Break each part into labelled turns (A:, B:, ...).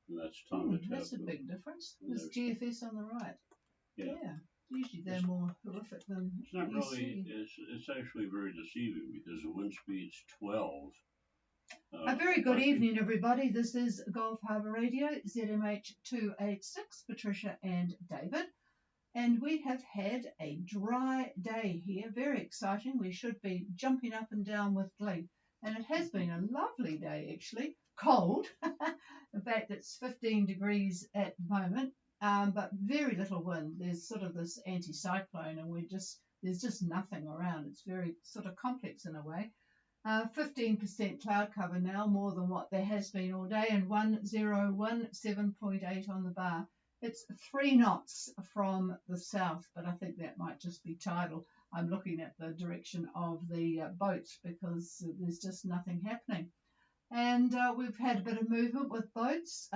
A: And that's Tonga Tapu.
B: That's a big difference. There's GFS on the right. Yeah. Usually they're more horrific than
A: it's not really. It's actually very deceiving because the wind speed's 12.
B: A very good evening, everybody. This is Gulf Harbour Radio, ZMH 286, Patricia and David. And we have had a dry day here, very exciting. We should be jumping up and down with glee. And it has been a lovely day, actually. Cold. In fact, it's 15 degrees at the moment, but very little wind. There's sort of this anticyclone, and there's just nothing around. It's very sort of complex in a way. 15% cloud cover now, more than what there has been all day, and 1017.8 on the bar. It's 3 knots from the south, but I think that might just be tidal. I'm looking at the direction of the boat because there's just nothing happening. And we've had a bit of movement with boats.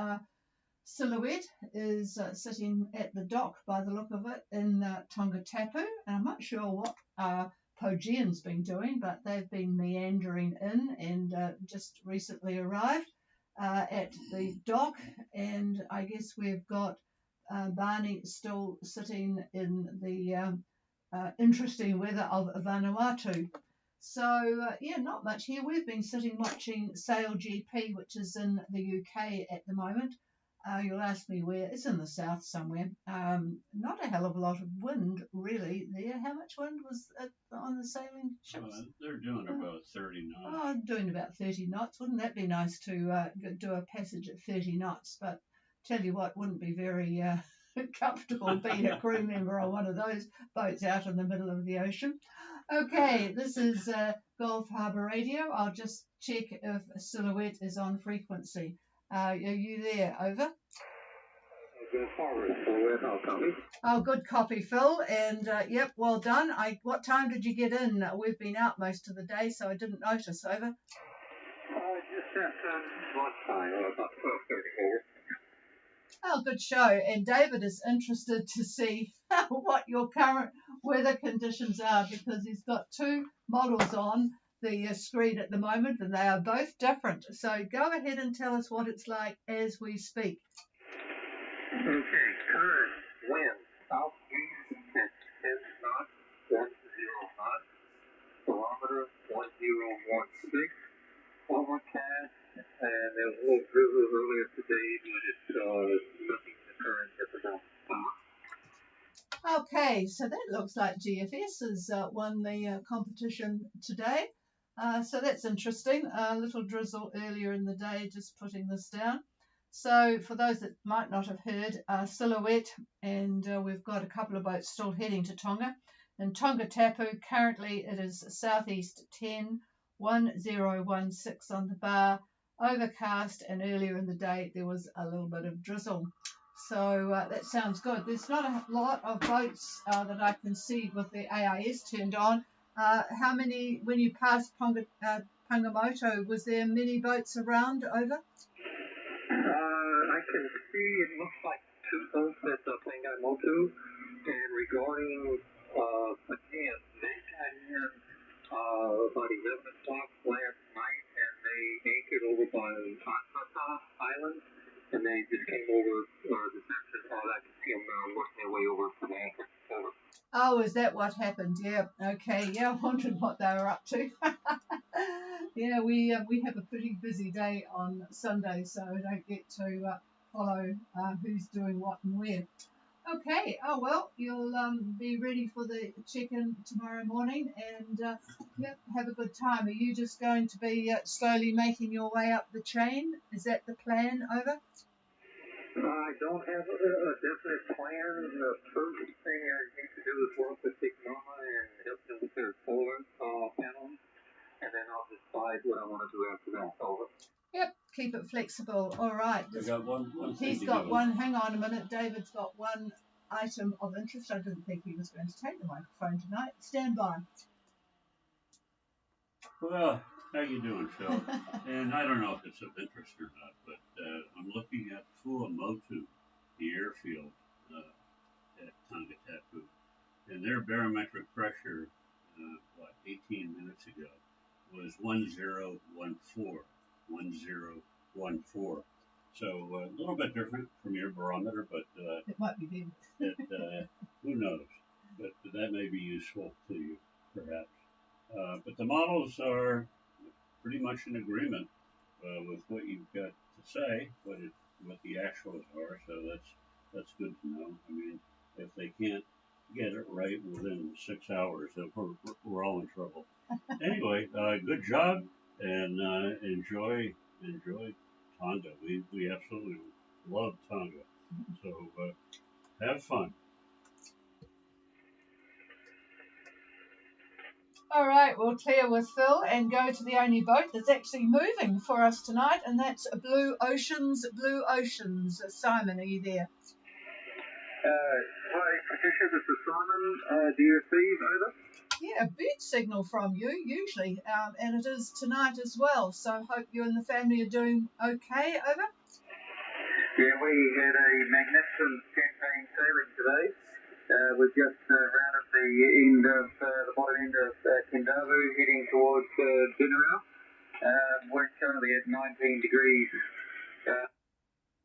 B: Silhouette is sitting at the dock by the look of it in Tonga Tapu, and I'm not sure what Pogean's been doing, but they've been meandering in and just recently arrived at the dock. And I guess we've got Barney still sitting in the interesting weather of Vanuatu. So, not much here. We've been sitting watching Sail GP, which is in the UK at the moment. You'll ask me where. It's in the south somewhere. Not a hell of a lot of wind, really, there. How much wind was on the sailing ships?
A: They're doing about 30 knots.
B: Oh, doing about 30 knots. Wouldn't that be nice to do a passage at 30 knots? But tell you what, wouldn't be very comfortable being a crew member on one of those boats out in the middle of the ocean. Okay, this is Gulf Harbour Radio. I'll just check if Silhouette is on frequency. Are you there? Over. Oh, good copy, Phil. And yep, well done. What time did you get in? We've been out most of the day, so I didn't notice. Over.
C: Just after lunchtime, about 12:34.
B: Oh, good show. And David is interested to see what your current weather conditions are because he's got 2 models on the screen at the moment, and they are both different. So go ahead and tell us what it's like as we speak.
C: Okay, current wind southeast at 10 knots, 10 knots, barometer 1016, overcast, and there was a little drizzle earlier today, but it's nothing occurring at the moment.
B: Okay, so that looks like GFS has won the competition today. So that's interesting. A little drizzle earlier in the day, just putting this down. So for those that might not have heard, Silhouette, and we've got a couple of boats still heading to Tonga. In Tonga Tapu, currently it is southeast 10, 1016 on the bar, overcast, and earlier in the day there was a little bit of drizzle. So that sounds good. There's not a lot of boats that I can see with the AIS turned on. How many, when you passed Pangamoto, was there many boats around? Over?
C: I can see it looks like 2 boats at the Pangamoto. And regarding again, they got in about 11 o'clock last night, and they anchored over by Atata Island, and they just came over the section. I can see them now working their way over to the anchor. Over.
B: Oh, is that what happened? Yeah. Okay. Yeah, I wondered what they were up to. Yeah, we have a pretty busy day on Sunday, so I don't get to follow who's doing what and where. Okay. Oh well, you'll be ready for the check-in tomorrow morning, and yep, have a good time. Are you just going to be slowly making your way up the chain? Is that the plan? Over.
C: I don't have a definite plan. The first thing I need to do is work with Big Mama and help them with their solar panels, and then I'll decide what I want to do after that. Over.
B: Yep, keep it flexible. All right.
A: I got one
B: He's got one. Hang on a minute. David's got one item of interest. I didn't think he was going to take the microphone tonight. Stand by.
A: Well, how you doing, Phil? And I don't know if it's of interest or not, but I'm looking at Fuamotu, the airfield at Tonga Tapu, and their barometric pressure, 18 minutes ago, was 1014. So a little bit different from your barometer, but
B: It might be them.
A: who knows? But that may be useful to you, perhaps. But the models are pretty much in agreement with what you've got to say, what the actuals are. So that's good to know. I mean, if they can't get it right within 6 hours, then we're all in trouble. Anyway, good job, and enjoy Tonga. We absolutely love Tonga. So have fun.
B: All right, we'll clear with Phil and go to the only boat that's actually moving for us tonight, and that's Blue Oceans. Blue Oceans. Simon, are you there?
C: Hi, Patricia, this is Simon, DFB, over.
B: Yeah, a beat signal from you usually, and it is tonight as well. So hope you and the family are doing okay. Over.
C: Yeah, we had a magnificent campaign sailing today. We're just round at the end of the bottom end of Kendavu, heading towards Dinnerau. We're currently at 19 degrees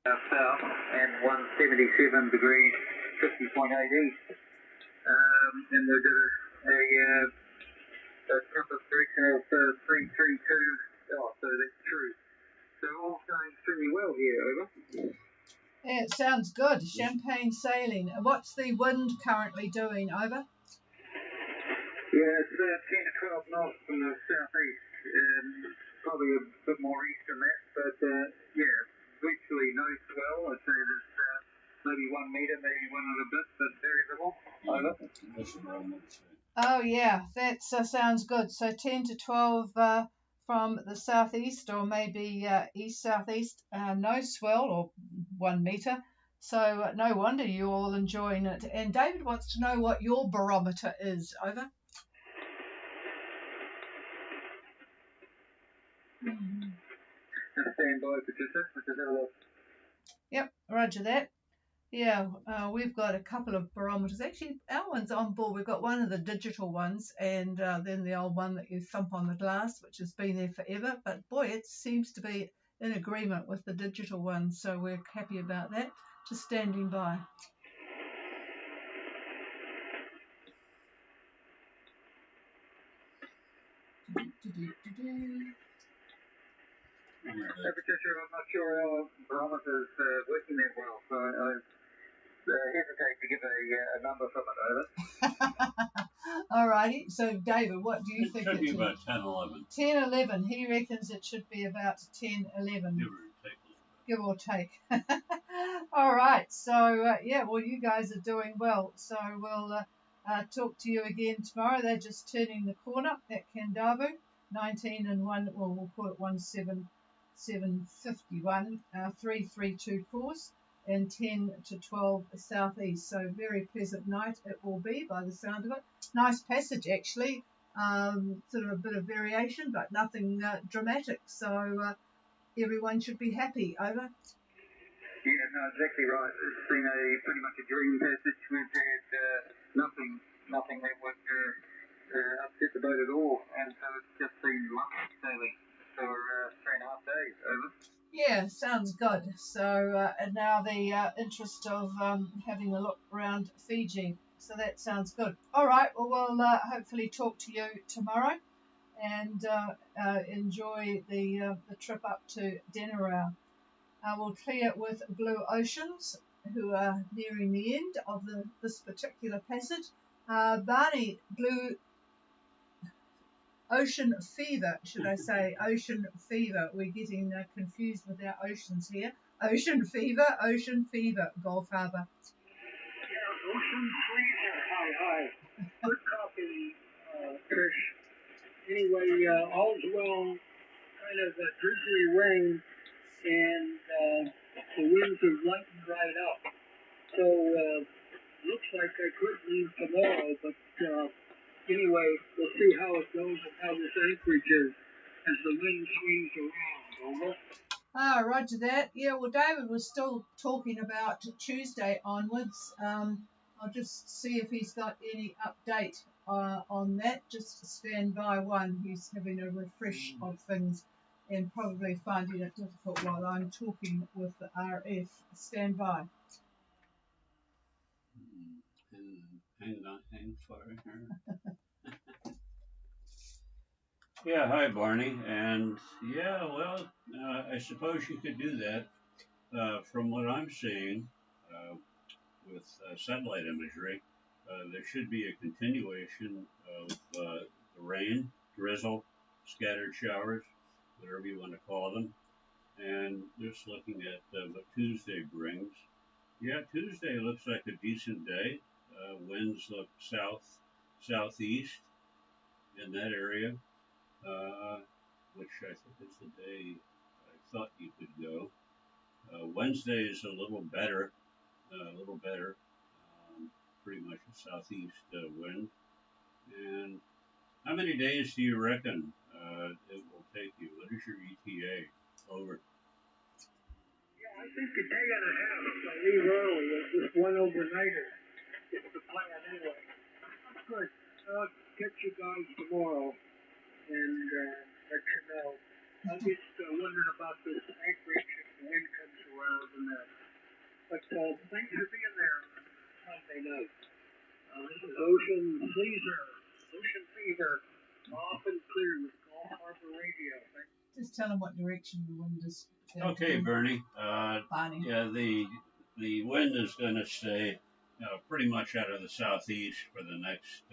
C: south and 177 degrees 50.8 east. And we've got a compass direction of 332. Oh, so that's true. So all going extremely well here, over.
B: Yeah, it sounds good. Champagne sailing. What's the wind currently doing? Over.
C: Yeah, it's 10 to 12 knots from the southeast. Probably a bit more east than that, but yeah, virtually no swell. I'd say there's maybe 1 metre, maybe one and a bit, but very little. Over.
B: Oh yeah, that sounds good. So 10 to 12 from the southeast, or maybe east southeast. No swell or 1 metre. So no wonder you're all enjoying it. And David wants to know what your barometer is. Over.
C: Stand by, Patricia. Let's have a look.
B: Yep, roger that. Yeah, we've got a couple of barometers. Actually, our one's on board. We've got one of the digital ones, and then the old one that you thump on the glass, which has been there forever. But boy, it seems to be in agreement with the digital one, so we're happy about that. Just standing by.
C: Patricia, I'm not sure our barometer's working that well, so I hesitate to give a number from it, over.
B: All righty. So, David, what do you
A: It
B: think?
A: should be about 10, 11.
B: 10, 11. He reckons it should be about 10, 11. Give or take. All right. So, yeah, well, you guys are doing well. So we'll talk to you again tomorrow. They're just turning the corner at Kendavu. 19 and 1, well, we'll call it 17751, 332 course, and 10 to 12 southeast. So very pleasant night it will be by the sound of it. Nice passage actually, sort of a bit of variation, but nothing dramatic. So everyone should be happy. Over.
C: Yeah, no, exactly right. It's been pretty much a dream passage. We've had nothing that would upset the boat at all, and so it's just been lovely sailing for 3.5 days. Over.
B: Yeah, sounds good. So, and now the interest of having a look around Fiji. So that sounds good. All right, well, we'll hopefully talk to you tomorrow, and enjoy the trip up to Dinnerau. We'll clear with Blue Oceans, who are nearing the end of this particular passage. Barney, Blue Ocean Fever, should I say? Ocean Fever. We're getting confused with our oceans here. Ocean Fever, Gulf Harbour.
C: Yeah, Ocean Freezer. Hi. Good copy, Trish. Anyway, all's well. Kind of a drizzly rain, and the winds have lightened right up. So, looks like I could leave tomorrow, but anyway, we'll see how it goes and how this anchorage is as the wind swings around. Over.
B: Roger that. Yeah, well, David was still talking about Tuesday onwards. I'll just see if he's got any update on that. Just stand by one. He's having a refresh of things and probably finding it difficult while I'm talking with the RF. Stand by.
A: Hang fire here. Yeah, hi Barney. And yeah, well, I suppose you could do that. From what I'm seeing with satellite imagery, there should be a continuation of the rain, drizzle, scattered showers, whatever you want to call them. And just looking at what Tuesday brings. Yeah, Tuesday looks like a decent day. Winds look southeast in that area, uh, which I think is the day I thought you could go. Wednesday is a little better, pretty much a southeast wind. And how many days do you reckon it will take you? What is your ETA? Over.
C: Yeah, I think a day and a half if I leave early. It's just one overnighter. It's the plan anyway. Good. I'll catch you guys tomorrow and let you know. I'm just wondering about this anchorage if the wind comes around and that. But thanks for being there Sunday night. This is Ocean Fever, off and clear with Gulf Harbor Radio.
B: Just tell them what direction the wind is.
A: Okay, Bernie.
B: Barney.
A: Yeah, the wind is going to stay pretty much out of the southeast for the next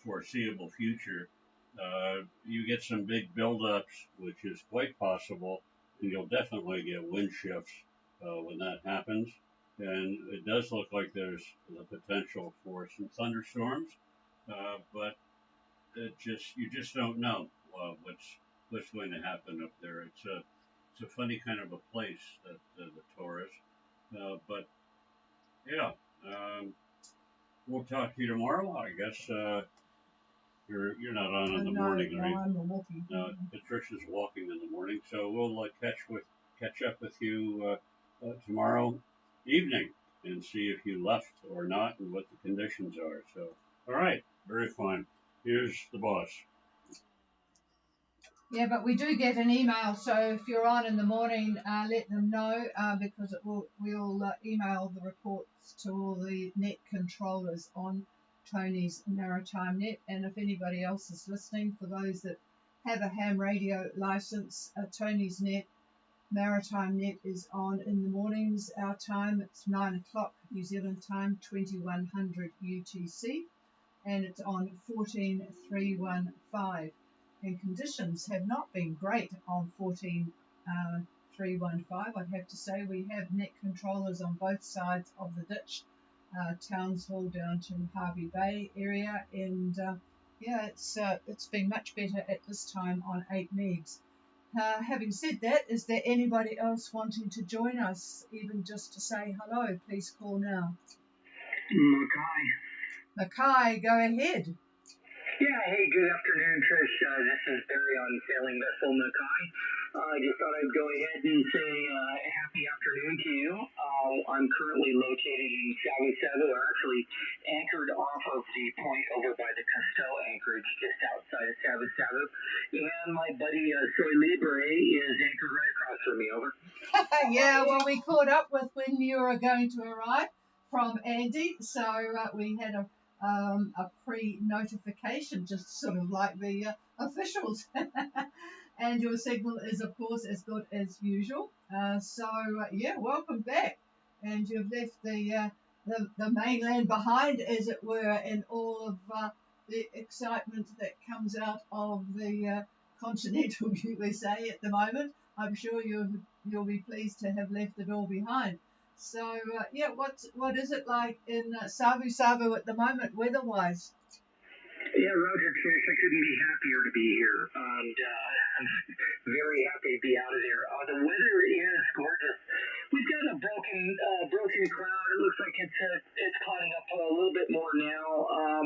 A: foreseeable future. You get some big buildups, which is quite possible, and you'll definitely get wind shifts when that happens. And it does look like there's the potential for some thunderstorms, but you just don't know what's going to happen up there. It's a funny kind of a place that the Taurus, but yeah, we'll talk to you tomorrow. I guess you're not on in the morning,
B: no,
A: are you?
B: I'm walking.
A: Patricia's walking in the morning, so we'll catch up with you tomorrow evening and see if you left or not and what the conditions are. So, all right, very fine. Here's the boss.
B: Yeah, but we do get an email, so if you're on in the morning, let them know because we'll email the reports to all the net controllers on Tony's Maritime Net. And if anybody else is listening, for those that have a ham radio license, Tony's Net Maritime Net is on in the mornings. Our time, it's 9 o'clock New Zealand time, 2100 UTC, and it's on 14315. And conditions have not been great on 14315. I'd have to say we have net controllers on both sides of the ditch, Townsville down to Harvey Bay area, and yeah, it's been much better at this time on 8 megs. Having said that, is there anybody else wanting to join us, even just to say hello? Please call now. Mackay, go ahead.
C: Yeah, hey, good afternoon, Trish. This is Barry on Sailing Vessel Mackay. I just thought I'd go ahead and say happy afternoon to you. I'm currently located in Savu, or actually anchored off of the point over by the Cousteau anchorage just outside of Savu. And my buddy Soy Libre is anchored right across from me, over.
B: Yeah, well, we caught up with when you were going to arrive from Andy, so we had a pre-notification, just sort of like the officials. And your signal is, of course, as good as usual. So, yeah, welcome back. And you've left the mainland behind, as it were, and all of the excitement that comes out of the continental USA at the moment. I'm sure you'll be pleased to have left it all behind. So, yeah, what is it like in Savu at the moment, weather-wise?
C: Yeah, Roger, Trish, I couldn't be happier to be here, and I'm very happy to be out of there. The weather is gorgeous. We've got a broken cloud. It looks like it's clouding up a little bit more now.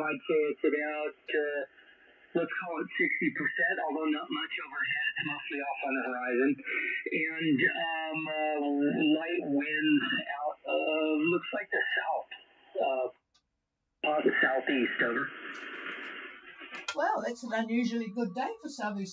C: I'd say it's about let's call it 60%, although not much overhead. It's mostly off on the horizon. And light winds out of, looks like the south, southeast, over.
B: Well, it's an unusually good day for Savu.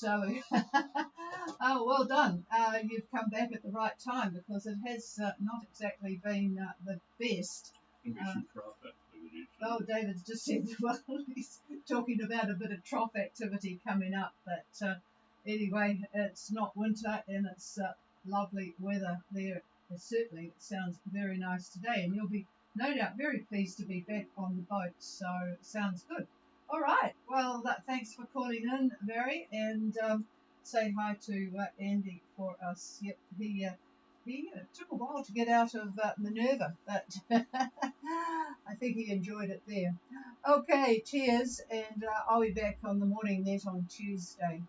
B: Oh, well done. You've come back at the right time because it has not exactly been the best.
A: There'll be some trough activity.
B: Oh, David's just said, well, he's talking about a bit of trough activity coming up. But anyway, it's not winter and it's lovely weather there. Certainly, it sounds very nice today, and you'll be no doubt very pleased to be back on the boat. So it sounds good. All right. Well, thanks for calling in, Barry, and say hi to Andy for us. Yep, he took a while to get out of Minerva, but I think he enjoyed it there. Okay, cheers, and I'll be back on the morning net on Tuesday.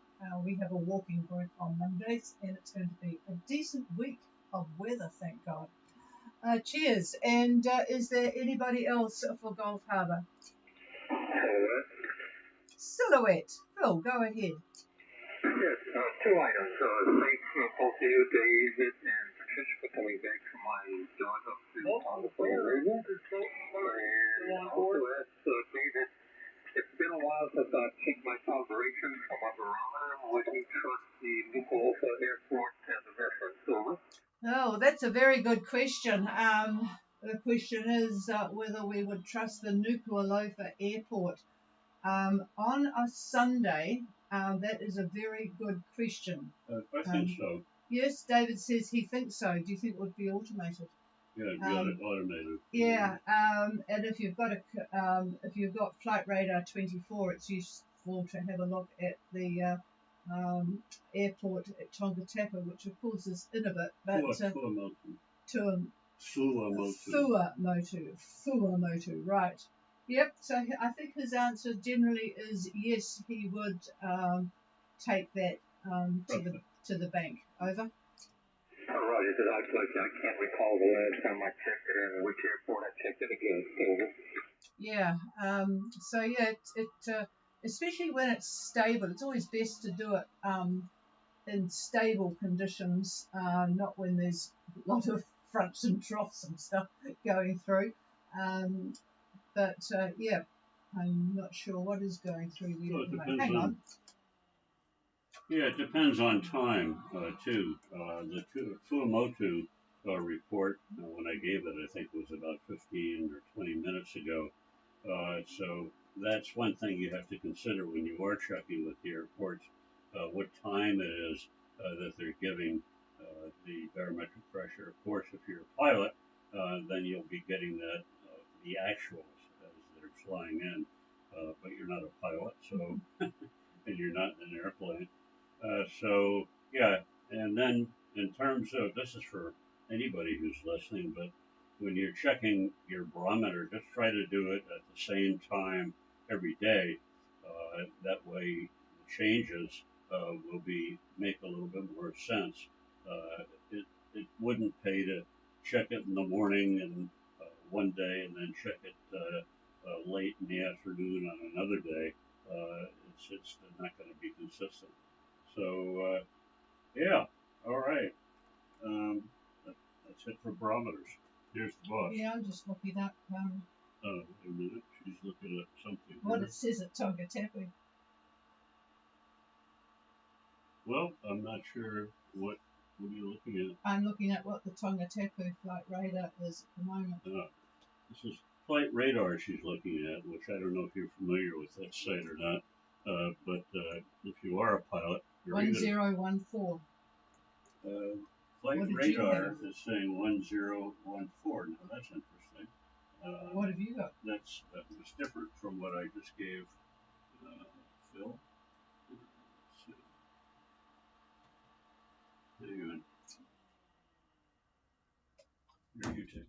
B: We have a walking group on Mondays, and it's going to be a decent week of weather, thank God. Cheers, and is there anybody else for Gulf Harbour? Silhouette. Phil, go ahead.
C: Yes, two items. Thanks both to you, David and Patricia, for coming back from my daughter on the phone. And also ask David, it's been a while since I checked my calibration from my barometer. Would you trust the Nuku'alofa Airport as a reference? Over.
B: Oh, that's a very good question. The question is whether we would trust the Nuku'alofa Airport. On a Sunday, that is a very good question.
A: I think so.
B: Yes, David says he thinks so. Do you think it would be automated?
A: Yeah, you got it automated.
B: Yeah, and if you've got Flight Radar 24, it's useful to have a look at the airport at Tongatapu, which of course is in a bit, but Fuamotu, right. Yep, so I think his answer generally is yes, he would take that to the bank. Over.
C: All right, I can't recall the last time I checked it and which airport I checked it again. Over.
B: Yeah, so yeah, it especially when it's stable, it's always best to do it in stable conditions, not when there's a lot of fronts and troughs and stuff going through. But yeah, I'm not sure what is going through the Hang on.
A: Yeah, it depends on time too. The Fuamotu report, when I gave it, I think it was about 15 or 20 minutes ago. So that's one thing you have to consider when you are checking with the airports, what time it is that they're giving the barometric pressure. Of course, if you're a pilot, then you'll be getting that the actuals as they're flying in, but you're not a pilot, so and you're not in an airplane. So yeah, and then in terms of this is for anybody who's listening, but when you're checking your barometer, just try to do it at the same time every day. That way, the changes will make a little bit more sense. It wouldn't pay to check it in the morning and one day, and then check it late in the afternoon on another day. It's just not going to be consistent. So yeah, all right. That's it for barometers. Here's the boss.
B: Yeah, I'm just looking up.
A: Oh, wait a minute. She's looking at something.
B: What it says at Tongatapu.
A: Well, I'm not sure what are you looking at.
B: I'm looking at what the Tongatapu flight radar is at the moment.
A: This is flight radar she's looking at, which I don't know if you're familiar with that site or not. But if you are a pilot, you're
B: 1014.
A: Flight radar is saying 1014. Now that's interesting.
B: What have you got?
A: That was different from what I just gave Phil. Hang on. Here, you take.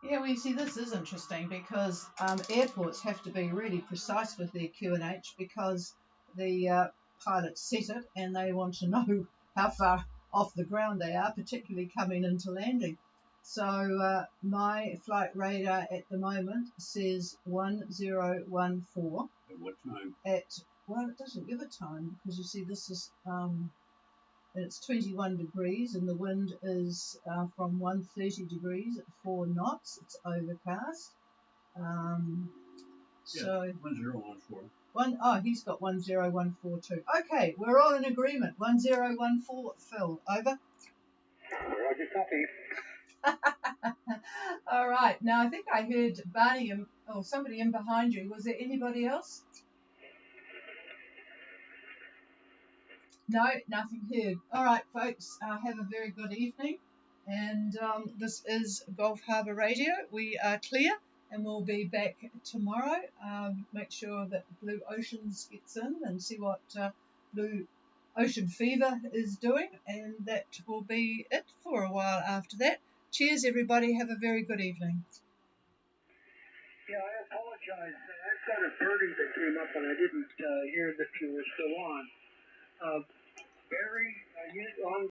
B: Yeah, well, you see, this is interesting because airports have to be really precise with their QNH because the pilots set it and they want to know how far off the ground they are, particularly coming into landing. So my flight radar at the moment says 1014.
A: At what time?
B: Well, it doesn't give a time because you see this is it's 21 degrees and the wind is from 130 degrees at 4 knots. It's overcast. So
A: 1014.
B: He's got 10142. Okay, we're all in agreement. 1014, Phil. Over.
C: Roger, copy.
B: All right. Now I think I heard Barney or somebody in behind you. Was there anybody else? No, nothing heard. All right, folks. Have a very good evening. And this is Gulf Harbour Radio. We are clear, and we'll be back tomorrow. Make sure that Blue Oceans gets in and see what Blue Ocean Fever is doing, and that will be it for a while after that. Cheers, everybody. Have a very good evening.
C: Yeah, I apologize. I've got a birdie that came up and I didn't hear that you were still on. Barry, are you on?